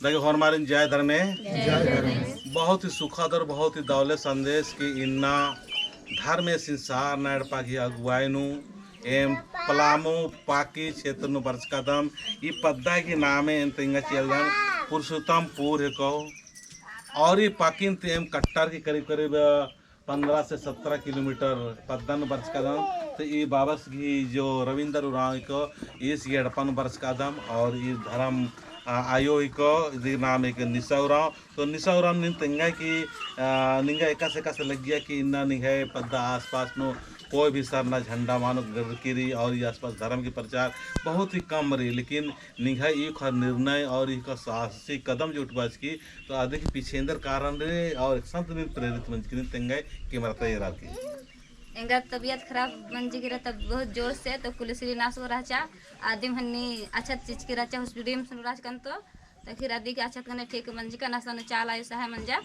देखिए हमारे जय धर्मे बहुत ही सुखद और बहुत ही दौलत संदेश की इन्ना धर्म संसार नड़पा की अगुवाई एम पलामू पाकी क्षेत्र नु बरस कदम ये पद्दा की नाम है इंगा चलन पुरुषोत्तम पूर को और ये पाकिन एम कट्टर की करीब करीब 15 से 17 किलोमीटर पद्दन बरस कदम तो ये बाबस की जो रविंद्र उराव को इस एडपन बरस कदम और ये धर्म आयो को नाम एक निसौराव तो निसौराव निंगा की निंगा एका से लग गया कि इन्ना निंगा पद्दा आसपास नो कोई भी सरना झंडा मानो गिरी और ये आसपास धर्म की प्रचार बहुत ही कम रही लेकिन निंगा एक निर्णय और एक साहसी कदम जो उठवा की तो आधे के पीछे अंदर कारण रहे और संत ने प्रेरित मंच की तेंगा कि मरता ये रात की एंगा तबीयत खराब मंजी गिरा तब बहुत जोर से तो पुलिस री नासो राचा आदिम हन्नी अच्छा चीज के राचा हॉस्पिटल में सुन राच कन तो फिर आदि के अच्छा कने ठीक मंजी का नासा ने चाल आयो सहा मंजा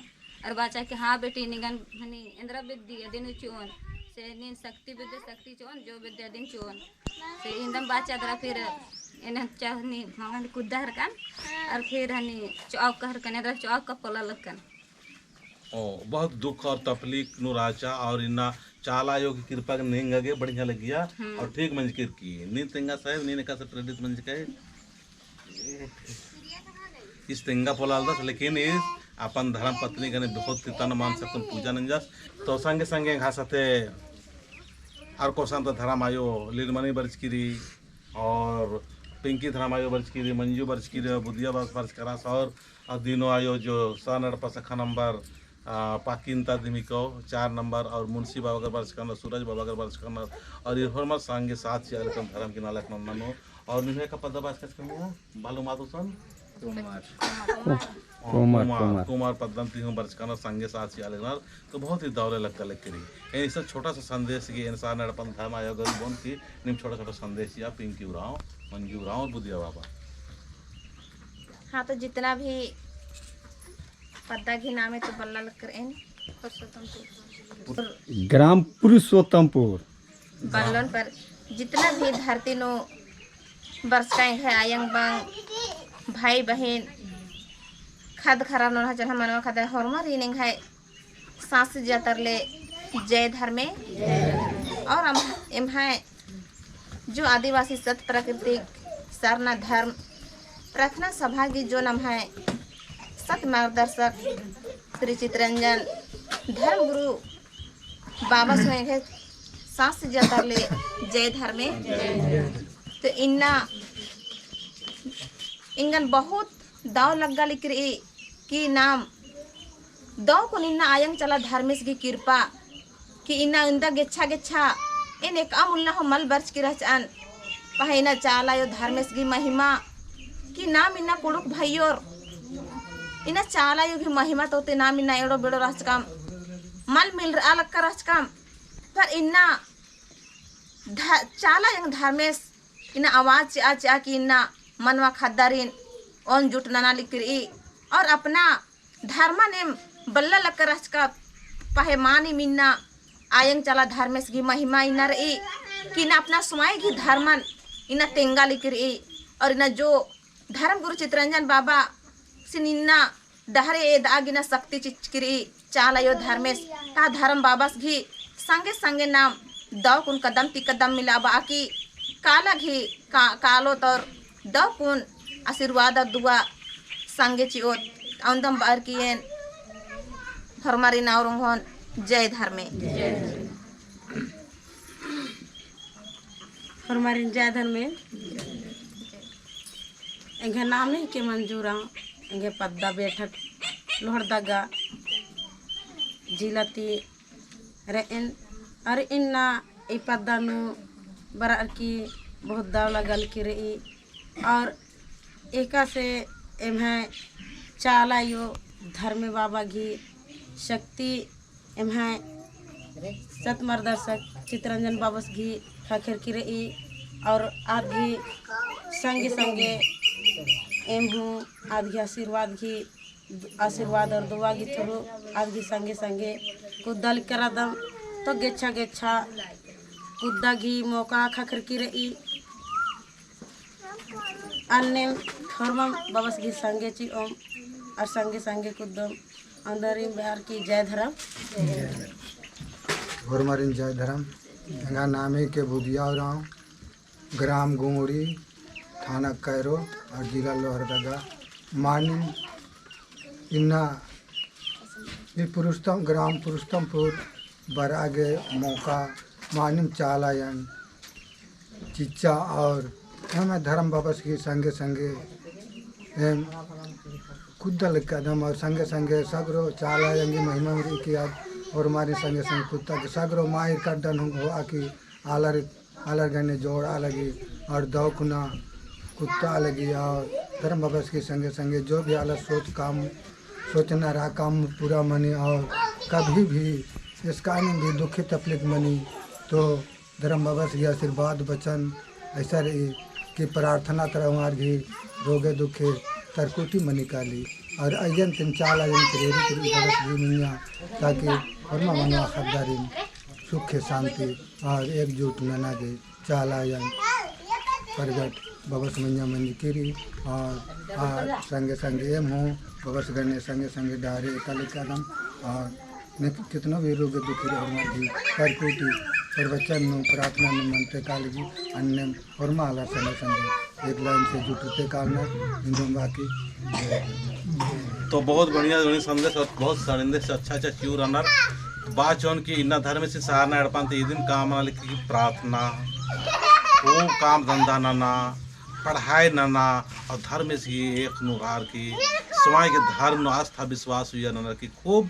और बाचा के हां बेटी निगन हनी इंद्र विद्या दिन चोन से नीन शक्ति विद्या शक्ति चोन जो विद्या दिन चोन से इंदम बाचा दरा फिर इन चाहनी मांगन कुद्दा हरकन और फिर हनी चौक कहर कने दरा चौक का पला लकन ओ बहुत दुख और तकलीफ नु राचा और इन्ना चाला योग की कृपा के नहीं गए बढ़िया लग गया और ठीक मंज कर की नी तेंगा साहब नी ने का से प्रेरित मंज के इस तेंगा पोलाल दस लेकिन इस अपन धर्म पत्नी कने बहुत तन मान सकते पूजा नंजस तो संगे संगे घासते और कोसंत धर्म आयो लीलमणि बरच की और पिंकी धर्म आयो बरच की मंजू बरच की बुधिया बरच करा और दिनों आयो जो सन सखा नंबर पाकिनता दिमिको 4 नंबर और मुंशी बाबा का बरस करना सूरज बाबा का बरस करना और ये हर सांगे साथ से अलकम धर्म की नालक नन्नो और निहे का पद बास कस करना बालू मादुसन कुमार पद्दंती हूं बरस करना संगे साथ से अलग तो बहुत ही दौरे लगता लग करी ऐसा छोटा सा संदेश की इंसान नड़पन धर्म आयोग बोन की निम छोटा छोटा संदेश या पिंकी उराव मंजू उराव बुधिया बाबा हाँ तो जितना भी पद्दा के नाम है तो बल्ला लग ग्राम पुरुषोत्तमपुर बल्लन पर जितना भी धरती नो बरसकाएं है आयंग बंग भाई बहन खद खरा नो चल मनवा खद हरमर इनिंग है सांस जतर ले जय धर्मे और हम एम है जो आदिवासी सत प्राकृतिक सरना धर्म प्रार्थना सभा की जो नाम है सत मार्गदर्शक श्री चितरंजन धर्म गुरु बाबा स्वयं है सांस जतर ले जय धर्मे तो इन्ना इंगन बहुत दाव लग्गा लिख रही कि नाम दाव को इन्ना आयंग चला धर्मेश की कृपा कि इन्ना इंदा गेच्छा गेच्छा इन एक अमुल्ला हो मल बर्च की रहचान पहना चाला यो धर्मेश की महिमा कि नाम इन्ना कुड़ुक भाइयोर इना चाला यो की महिमा तो ते नाम इन्ना एड़ो बेड़ो राजकाम मल मिल अलग का राजकाम पर इन्ना चाला यंग धर्मेश इन्ना आवाज आ कि इन्ना मनवा खद्दारीन ओन जुट नाना लिखरी और अपना धर्मा ने बल्ला लक्कर राजका पहे मानी मिन्ना आयंग चला धर्मेश की महिमा इन्ना रही कि इन्ना अपना सुमाई की धर्मन इन्ना तेंगा लिखरी और इन्ना जो धर्म गुरु चितरंजन बाबा सिनिन्ना डहरे ए दागिना शक्ति चिचकरी चाला यो धर्मेश ता धर्म बाबा घी संगे संगे नाम दव कुन कदम ती कदम मिला बाकी काला घी कालो तोर दव कुन आशीर्वाद और दुआ संगे चिओत औंदम बार किएन फरमारी नावरंग होन जय धर्मे फरमारी जय धर्मे इंगे नाम नहीं के मंजूरा इंगे पद्दा बैठक लोहरदगा जिलाती रे इन अरे इन्ना ई पद्दा नु बरा की बहुत दाव लगल की रही और एका से एम है चाला यो धर्म बाबा घी शक्ति एम है सतमर्दर्शक चितरंजन बाबस घी खखेर की रही और आदि संगे संगे एम हूँ आदि आशीर्वाद और दुआ की थ्रू आदि संगे संगे कुदल करा दम तो गेच्छा गेच्छा कुद्दा घी मौका खखर की रही अन्य ठोरमा बाबस की संगे ची ओम और संगे संगे कुदम अंदर बिहार की जय धर्म होरमारिन जय धर्म गंगा नामे के बुदिया राव ग्राम गोंगड़ी थाना कैरो और जिला लोहरदगा मानिम इन्ना भी पुरुषोत्तम ग्राम पुरुषोत्तमपुर बरागे मौका मानिम चालायन चिच्चा और हमें धर्म बाबस की संगे संगे एम कुदल कदम और संगे संगे सगरो चालायंगी महिमा मेरी की आज और हमारे संगे संगे कुत्ता के सगरो माहिर का डन हो आकी आलर गने जोड़ अलगी और दौकुना कुत्ता अलगी और धर्म बाबस के संगे संगे जो भी आलर सोचना रहा काम पूरा मनी और कभी भी इसका भी दुखी तकलीफ मनी तो धर्म बाबा से आशीर्वाद बचन ऐसा रही कि प्रार्थना तरह हमार भी रोगे दुखे तरकुटी मनी काली और अयन तिन चाल अयन प्रेरित भी मिया ताकि वर्मा मनवा खद्दारी सुख शांति और एकजुट नना दे चाल अयन प्रगट बबस मैया मंजकिरी और संगे संगे एम हो बबस गणे संगे संगे डारे काली कदम और ने कितना भी रोग दुखी रहा भी तरकुटी और वचन प्रार्थना में मनते काल जी अन्य और माला संगे संगे एक लाइन से जुटते काल में हिंदू बाकी। तो बहुत बढ़िया संदेश और बहुत संदेश अच्छा अच्छा क्यों रनर बात चौन की इन्ना धर्म से सहारना एडपान ये दिन काम लिखी की प्रार्थना वो काम धंधा नाना पढ़ाई नाना और धर्म से एक नुहार की स्वयं के धर्म आस्था विश्वास हुई नाना की खूब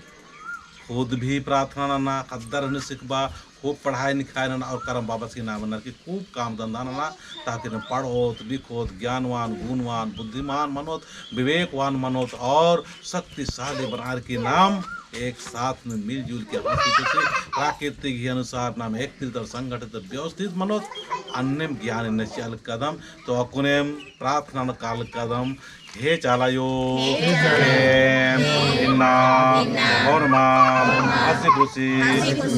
खुद भी प्रार्थना नाना कद्दर सिखबा खूब पढ़ाई लिखाई नाना और करम बाबा के नाम नर की खूब काम धंधा नाना ताकि न पढ़ोत लिखोत ज्ञानवान गुणवान बुद्धिमान मनोत विवेकवान मनोत और शक्तिशाली बनार के नाम एक साथ में मिलजुल के से प्राकृतिक के अनुसार नाम एक संगठित व्यवस्थित मनोत अन्य ज्ञान नचल कदम तो अकुनेम प्रार्थना काल कदम हे चालायो इन्ना और मां हंसी खुशी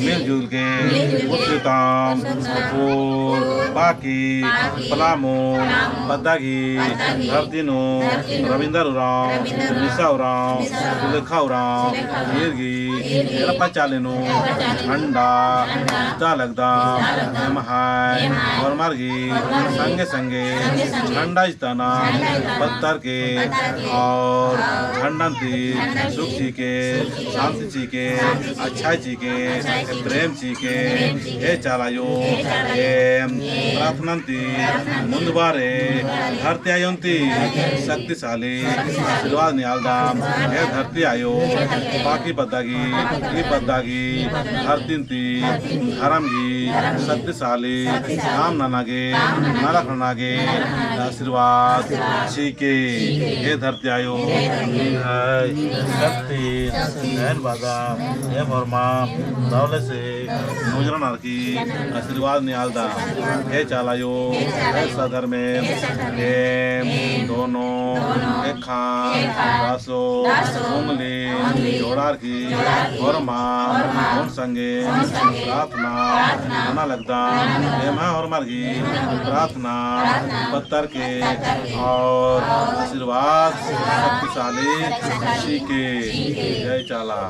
मिलजुल के उच्चतम बाकी पलामो बदागी धरतीनो रविंदर उराम निशा उराम सुलेखा उराम गिरगी पचालेनो ठंडा दा लगदा महाय और मार्गी संगे संगे ठंडा इस्ताना पत्थर के और झंडंती सुख जी के शांति जी के अच्छाई जी के प्रेम जी के हे चालायो प्रार्थनांती मुंदबारे धरती आयोंती शक्तिशाली आशीर्वाद नियालदाम हे धरती आयो बाकी बद्दागी धरती धर्मगी शक्तिशाली नाम ननागे नरक ननागे आशीर्वाद चीके हे धरती आयो शक्ति नैन बागा हे वर्मा दौलत से मुजरा नरकी आशीर्वाद नियालदा हे चालायो हे सदर में हे दोनों एक खान रासो उंगली जोड़ार की वर्मा उन संगे प्रार्थना नाना लगदा हे मां और मरगी प्रार्थना पत्थर के और आशीर्वाद शक्तिशाली शीके जय चाला।